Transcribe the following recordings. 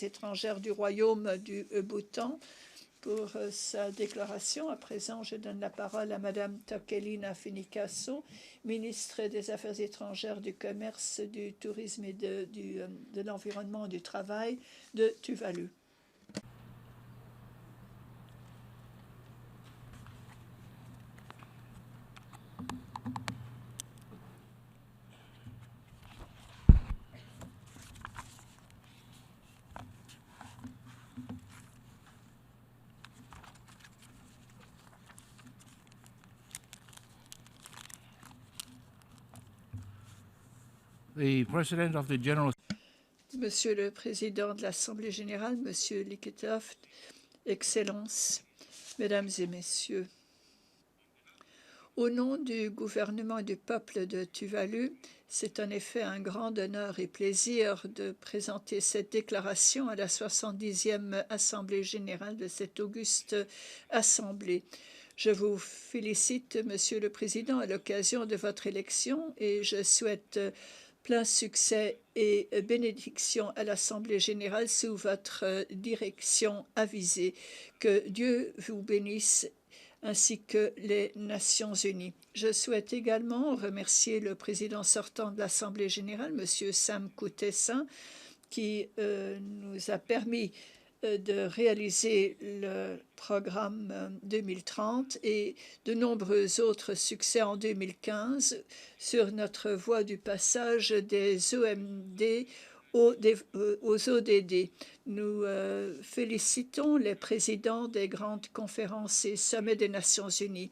Affaires étrangères du Royaume du Bhoutan, pour sa déclaration. À présent, je donne la parole à Madame Tokelina Finikaso, ministre des Affaires étrangères, du Commerce, du Tourisme et de l'Environnement et du Travail de Tuvalu. The President of the General Monsieur le Président de l'Assemblée générale, Monsieur Liketoft, Excellences, Mesdames et Messieurs, au nom du gouvernement et du peuple de Tuvalu, c'est en effet un grand honneur et plaisir de présenter cette déclaration à la 70e Assemblée générale de cette auguste Assemblée. Je vous félicite, Monsieur le Président, à l'occasion de votre élection et je souhaite plein succès et bénédiction à l'Assemblée générale sous votre direction avisée. Que Dieu vous bénisse ainsi que les Nations unies. Je souhaite également remercier le président sortant de l'Assemblée générale, M. Sam Kutesa, qui nous a permis de réaliser le programme 2030 et de nombreux autres succès en 2015 sur notre voie du passage des OMD aux ODD. Nous félicitons les présidents des grandes conférences et sommets des Nations unies.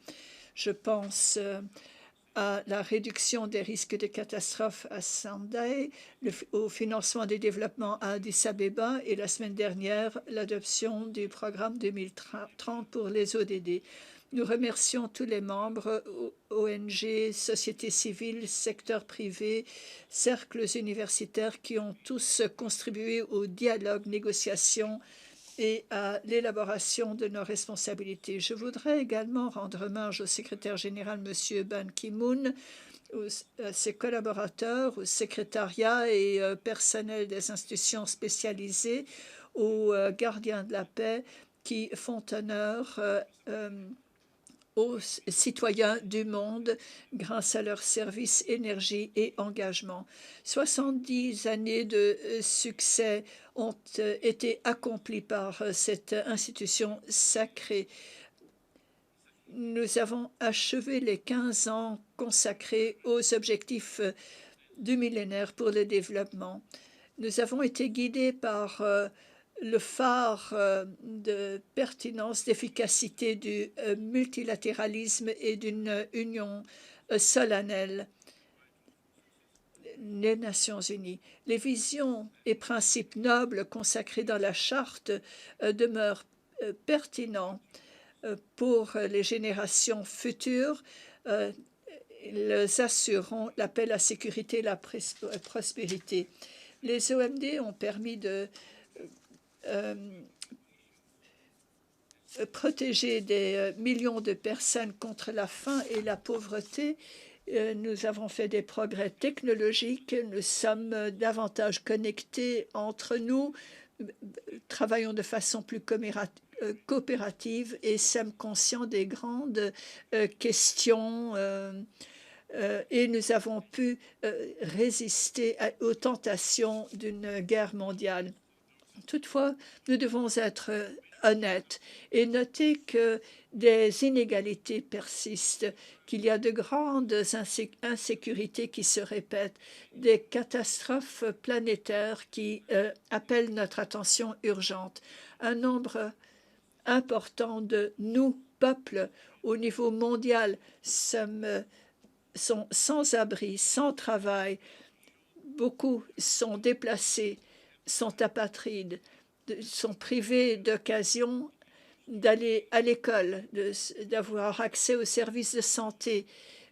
Je pense à la réduction des risques de catastrophes à Sendai, au financement des développements à Addis Abeba et la semaine dernière, l'adoption du programme 2030 pour les ODD. Nous remercions tous les membres, ONG, société civile, secteur privé, cercles universitaires qui ont tous contribué au dialogue, négociation et à l'élaboration de nos responsabilités. Je voudrais également rendre hommage au secrétaire général, M. Ban Ki-moon, à ses collaborateurs, au secrétariat et personnel des institutions spécialisées, aux gardiens de la paix qui font honneur aux citoyens du monde grâce à leur service, énergie et engagement. 70 années de succès ont été accomplies par cette institution sacrée. Nous avons achevé les 15 ans consacrés aux objectifs du millénaire pour le développement. Nous avons été guidés par le phare de pertinence, d'efficacité du multilatéralisme et d'une union solennelle, les Nations unies. Les visions et principes nobles consacrés dans la charte demeurent pertinents pour les générations futures. Ils assureront la paix, la sécurité et la prospérité. Les OMD ont permis de protéger des millions de personnes contre la faim et la pauvreté. Nous avons fait des progrès technologiques, nous sommes davantage connectés entre nous, travaillons de façon plus coopérative et sommes conscients des grandes questions et nous avons pu résister aux tentations d'une guerre mondiale. Toutefois, nous devons être honnêtes et noter que des inégalités persistent, qu'il y a de grandes insécurités qui se répètent, des catastrophes planétaires qui appellent notre attention urgente. Un nombre important de nous, peuples, au niveau mondial, sont sans abri, sans travail. Beaucoup sont déplacés, sont apatrides, sont privés d'occasion d'aller à l'école, d'avoir accès aux services de santé,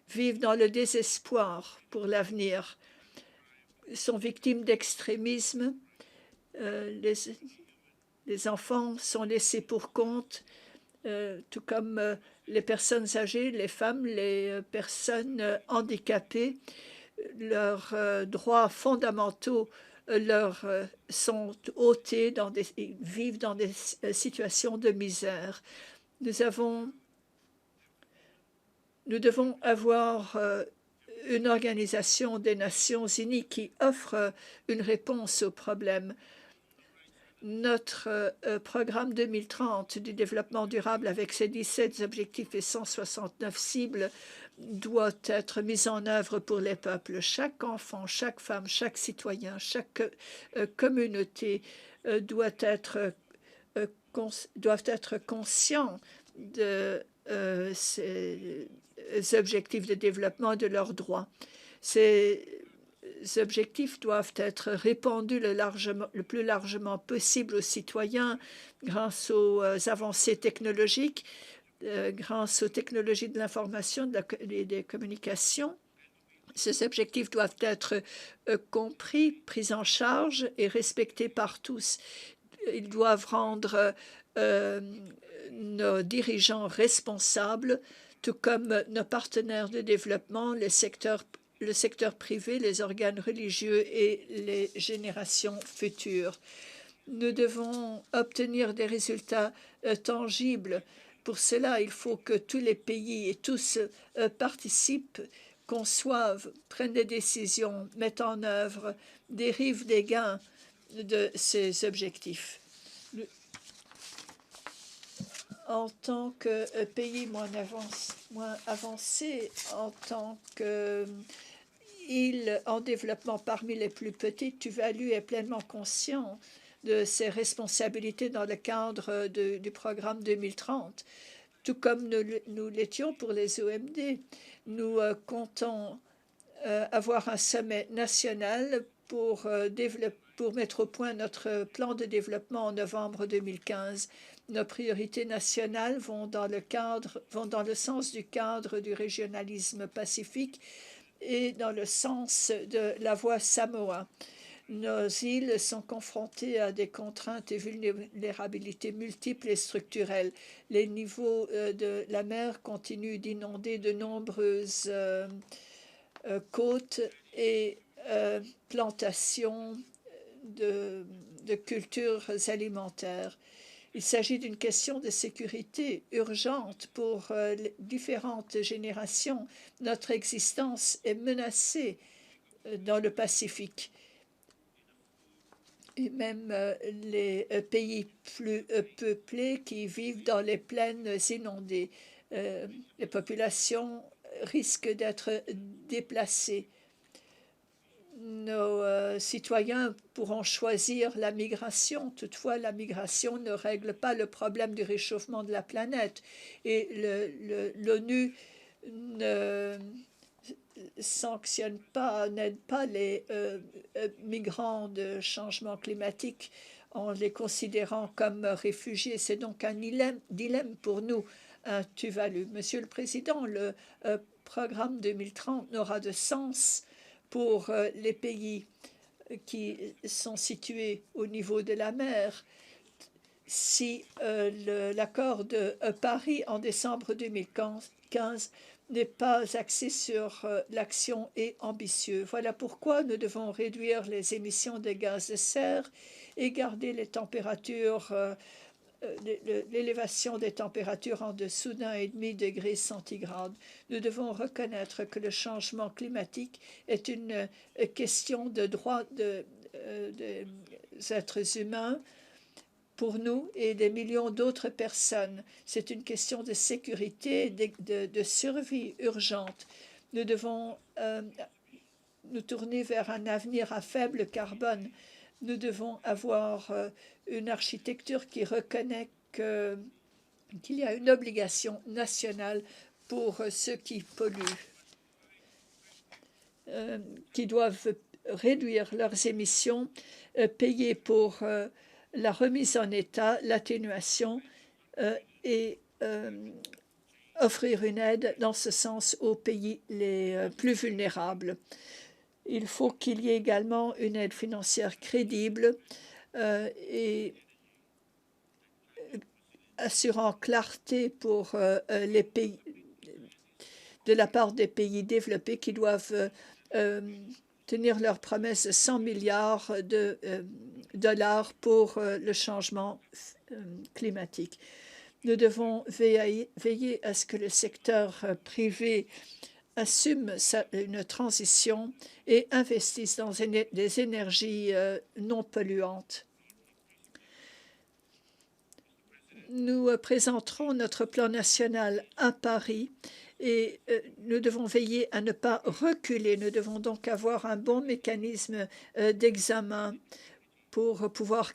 vivent dans le désespoir pour l'avenir, sont victimes d'extrémisme. Les enfants sont laissés pour compte, tout comme les personnes âgées, les femmes, les personnes handicapées. Leurs droits fondamentaux sont ôtés, vivent dans des situations de misère. Nous devons avoir une organisation des Nations Unies qui offre une réponse aux problèmes. Notre programme 2030 du développement durable avec ses 17 objectifs et 169 cibles doit être mis en œuvre pour les peuples. Chaque enfant, chaque femme, chaque citoyen, chaque communauté doivent être conscients de ces objectifs de développement, de leurs droits. Ces objectifs doivent être répandus le plus largement possible aux citoyens grâce aux avancées technologiques, grâce aux technologies de l'information et des communications. Ces objectifs doivent être compris, pris en charge et respectés par tous. Ils doivent rendre nos dirigeants responsables, tout comme nos partenaires de développement, le secteur privé, les organes religieux et les générations futures. Nous devons obtenir des résultats tangibles. Pour cela, il faut que tous les pays et tous participent, conçoivent, prennent des décisions, mettent en œuvre, dérivent des gains de ces objectifs. En tant que pays moins avancé, en tant qu'île en développement parmi les plus petites, Tuvalu est pleinement conscient de ses responsabilités dans le cadre du programme 2030, tout comme nous l'étions pour les OMD. Nous comptons avoir un sommet national pour mettre au point notre plan de développement en novembre 2015. Nos priorités nationales vont dans le sens du cadre du régionalisme pacifique et dans le sens de la voie Samoa. Nos îles sont confrontées à des contraintes et vulnérabilités multiples et structurelles. Les niveaux de la mer continuent d'inonder de nombreuses côtes et plantations de cultures alimentaires. Il s'agit d'une question de sécurité urgente pour les différentes générations. Notre existence est menacée dans le Pacifique. Et même les pays plus peuplés qui vivent dans les plaines inondées. Les populations risquent d'être déplacées. Nos citoyens pourront choisir la migration. Toutefois, la migration ne règle pas le problème du réchauffement de la planète. Et l'ONU ne sanctionne pas, n'aide pas les migrants de changement climatique en les considérant comme réfugiés. C'est donc un dilemme pour nous, un Tuvalu. Monsieur le Président, le programme 2030 n'aura de sens pour les pays qui sont situés au niveau de la mer si l'accord de Paris en décembre 2015 n'est pas axé sur l'action et ambitieux. Voilà pourquoi nous devons réduire les émissions de gaz de serre et garder les températures, l'élévation des températures en dessous d'1,5 degré centigrade. Nous devons reconnaître que le changement climatique est une question de droits des êtres humains pour nous et des millions d'autres personnes. C'est une question de sécurité, de survie urgente. Nous devons nous tourner vers un avenir à faible carbone. Nous devons avoir une architecture qui reconnaît qu'il y a une obligation nationale pour ceux qui polluent, qui doivent réduire leurs émissions, payer pour la remise en état, l'atténuation et offrir une aide dans ce sens aux pays les plus vulnérables. Il faut qu'il y ait également une aide financière crédible et assurant clarté pour les pays, de la part des pays développés qui doivent tenir leur promesse de 100 milliards de dollars pour le changement climatique. Nous devons veiller à ce que le secteur privé assume une transition et investisse dans des énergies non polluantes. Nous présenterons notre plan national à Paris et nous devons veiller à ne pas reculer. Nous devons donc avoir un bon mécanisme d'examen pour pouvoir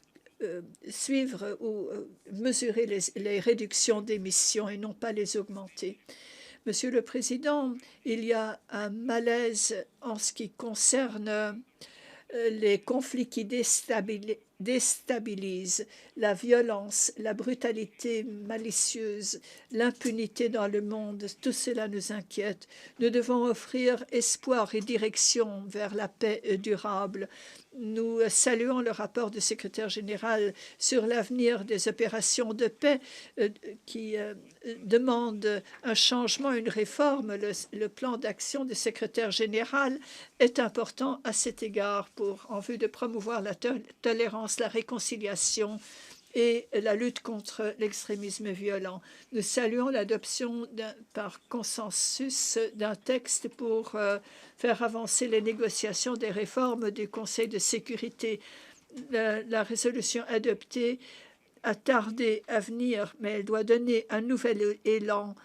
suivre ou mesurer les réductions d'émissions et non pas les augmenter. Monsieur le Président, il y a un malaise en ce qui concerne les conflits qui déstabilisent, la violence, la brutalité malicieuse, l'impunité dans le monde. Tout cela nous inquiète. Nous devons offrir espoir et direction vers la paix durable. Nous saluons le rapport du secrétaire général sur l'avenir des opérations de paix qui demande un changement, une réforme. Le plan d'action du secrétaire général est important à cet égard en vue de promouvoir la tolérance, la réconciliation et la lutte contre l'extrémisme violent. Nous saluons l'adoption par consensus d'un texte pour faire avancer les négociations des réformes du Conseil de sécurité. La résolution adoptée a tardé à venir, mais elle doit donner un nouvel élan.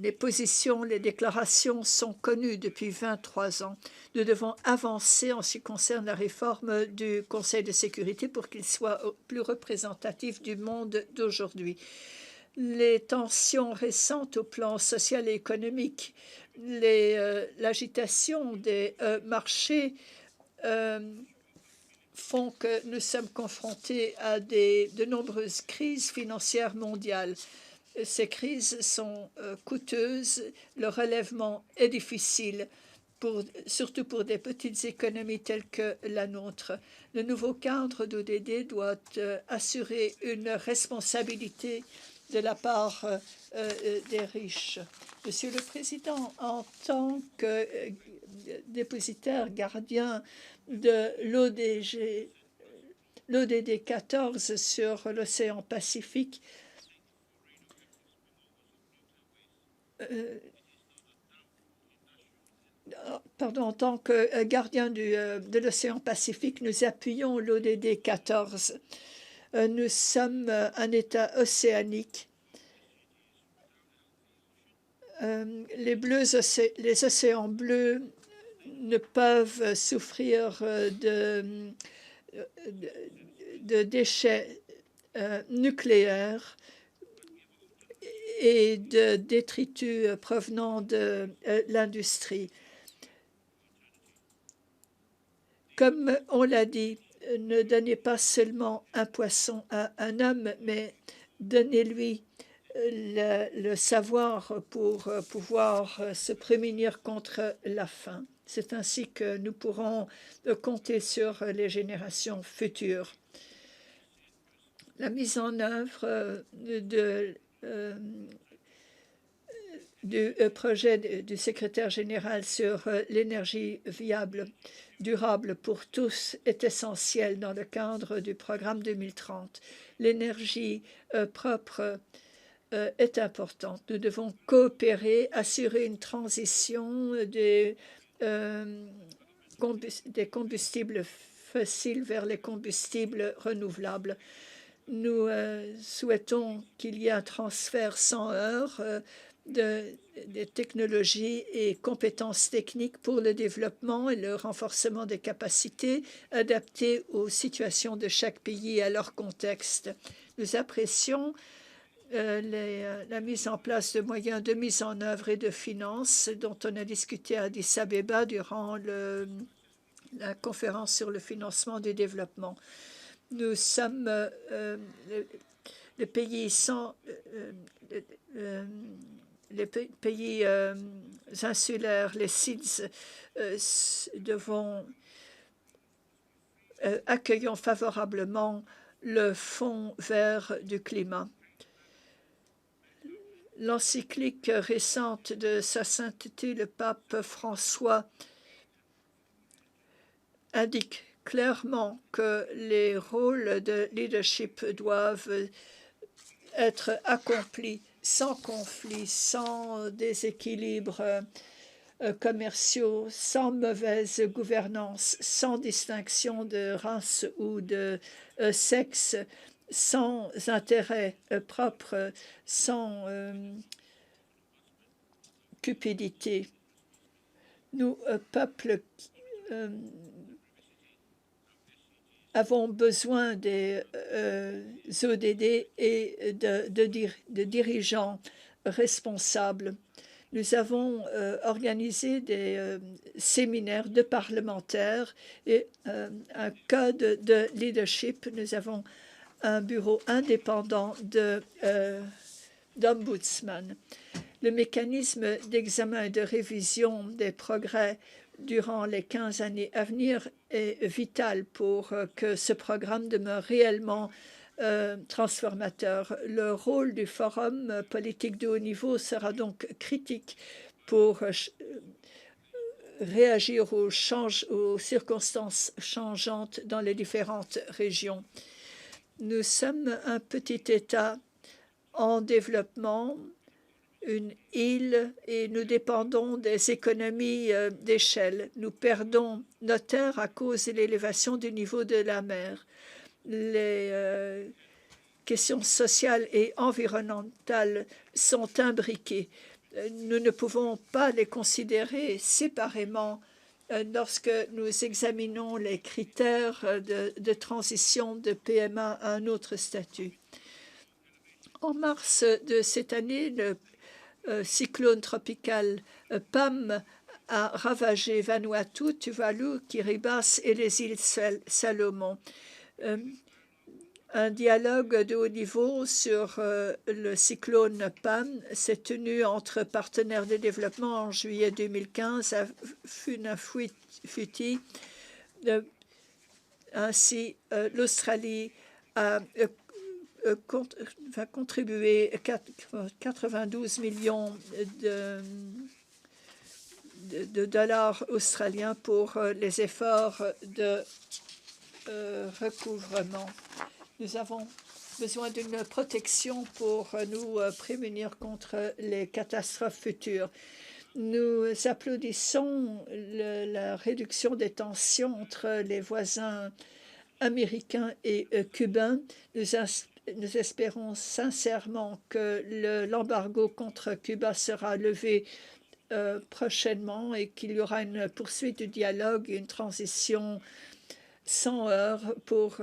Les positions, les déclarations sont connues depuis 23 ans. Nous devons avancer en ce qui concerne la réforme du Conseil de sécurité pour qu'il soit plus représentatif du monde d'aujourd'hui. Les tensions récentes au plan social et économique, l'agitation des marchés font que nous sommes confrontés à de nombreuses crises financières mondiales. Ces crises sont coûteuses, le relèvement est difficile, surtout pour des petites économies telles que la nôtre. Le nouveau cadre d'ODD doit assurer une responsabilité de la part des riches. Monsieur le Président, en tant que dépositaire gardien de l'ODD 14 sur l'océan Pacifique, en tant que gardien de l'océan Pacifique, nous appuyons l'ODD 14. Nous sommes un État océanique. Les océans bleus ne peuvent souffrir de déchets nucléaires et de détritus provenant de l'industrie. Comme on l'a dit, ne donnez pas seulement un poisson à un homme, mais donnez-lui le savoir pour pouvoir se prémunir contre la faim. C'est ainsi que nous pourrons compter sur les générations futures. La mise en œuvre du projet du secrétaire général sur l'énergie viable, durable pour tous est essentielle dans le cadre du programme 2030. L'énergie propre est importante. Nous devons coopérer, assurer une transition des combustibles fossiles vers les combustibles renouvelables. Nous souhaitons qu'il y ait un transfert sans heurts des technologies et compétences techniques pour le développement et le renforcement des capacités adaptées aux situations de chaque pays et à leur contexte. Nous apprécions la mise en place de moyens de mise en œuvre et de finances dont on a discuté à Addis Abeba durant la conférence sur le financement du développement. Nous sommes les pays insulaires, les SIDS, accueillons favorablement le Fonds vert du climat. L'encyclique récente de Sa Sainteté le pape François indique clairement que les rôles de leadership doivent être accomplis sans conflit, sans déséquilibre commerciaux, sans mauvaise gouvernance, sans distinction de race ou de sexe, sans intérêt propre, sans cupidité. Nous, peuple, avons besoin des ODD et de dirigeants responsables. Nous avons organisé des séminaires de parlementaires et un code de leadership. Nous avons un bureau indépendant d'ombudsman. Le mécanisme d'examen et de révision des progrès durant les 15 années à venir est vital pour que ce programme demeure réellement transformateur. Le rôle du forum politique de haut niveau sera donc critique pour réagir aux circonstances changeantes dans les différentes régions. Nous sommes un petit État en développement, une île, et nous dépendons des économies d'échelle. Nous perdons nos terres à cause de l'élévation du niveau de la mer. Les questions sociales et environnementales sont imbriquées. Nous ne pouvons pas les considérer séparément lorsque nous examinons les critères de transition de PMA à un autre statut. En mars de cette année, le cyclone tropical Pam a ravagé Vanuatu, Tuvalu, Kiribati et les îles Salomon. Un dialogue de haut niveau sur le cyclone Pam s'est tenu entre partenaires de développement en juillet 2015 à Funafuti. Ainsi, l'Australie va contribuer 92 millions de dollars australiens pour les efforts de recouvrement. Nous avons besoin d'une protection pour nous prémunir contre les catastrophes futures. Nous applaudissons la réduction des tensions entre les voisins américains et cubains. Nous espérons sincèrement que l'embargo contre Cuba sera levé prochainement et qu'il y aura une poursuite du dialogue et une transition sans heurts pour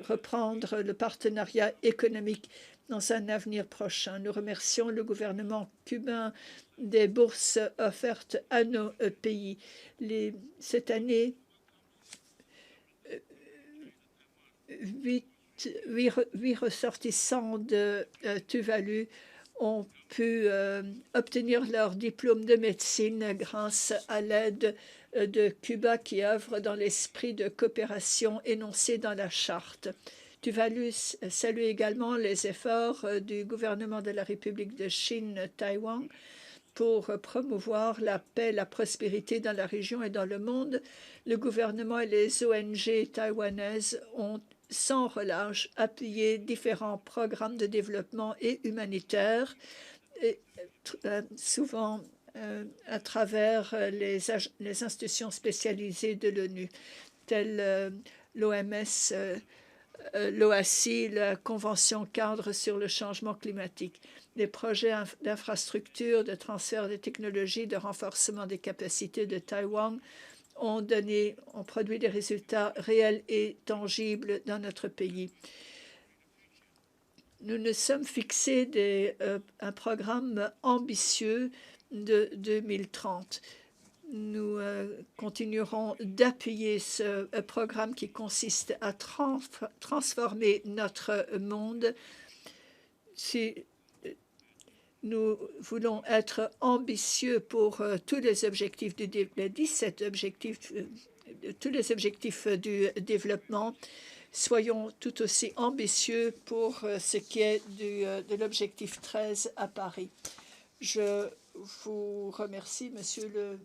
reprendre le partenariat économique dans un avenir prochain. Nous remercions le gouvernement cubain des bourses offertes à nos pays. Cette année, 8 ressortissants de Tuvalu ont pu obtenir leur diplôme de médecine grâce à l'aide de Cuba qui œuvre dans l'esprit de coopération énoncé dans la charte. Tuvalu salue également les efforts du gouvernement de la République de Chine, Taïwan, pour promouvoir la paix et la prospérité dans la région et dans le monde. Le gouvernement et les ONG taïwanaises ont sans relâche appuyé différents programmes de développement et humanitaire, et, souvent à travers les institutions spécialisées de l'ONU, telles l'OMS, l'OACI, la Convention cadre sur le changement climatique. Les projets d'infrastructure, de transfert de technologies, de renforcement des capacités de Taïwan ont produit des résultats réels et tangibles dans notre pays. Nous nous sommes fixés un programme ambitieux de 2030. Nous continuerons d'appuyer ce programme qui consiste à transformer notre monde. Si nous voulons être ambitieux pour tous les objectifs les 17 objectifs, tous les objectifs du développement. Soyons tout aussi ambitieux pour ce qui est de l'objectif 13 à Paris. Je vous remercie, Monsieur le